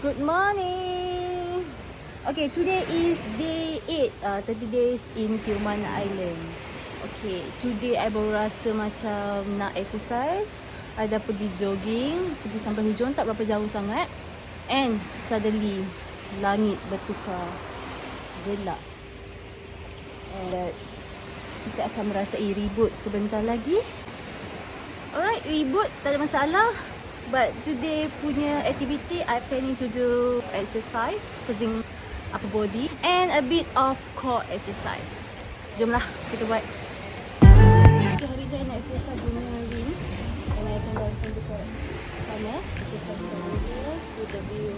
Good morning. Okay, today is day 8, 30 days in Tioman Island. Okay, today I baru rasa macam nak exercise. I dah pergi jogging, pergi sampai hujung, tak berapa jauh sangat. And suddenly langit bertukar gelap. And kita akan merasai ribut sebentar lagi. Alright, ribut tak ada masalah. But today punya activity, I planning to do exercise, pushing upper body and a bit of core exercise. Jomlah kita buat. Hari ni I nak exercise guna ring and I akan bantu dekat sana. Exercise sana dia to the view.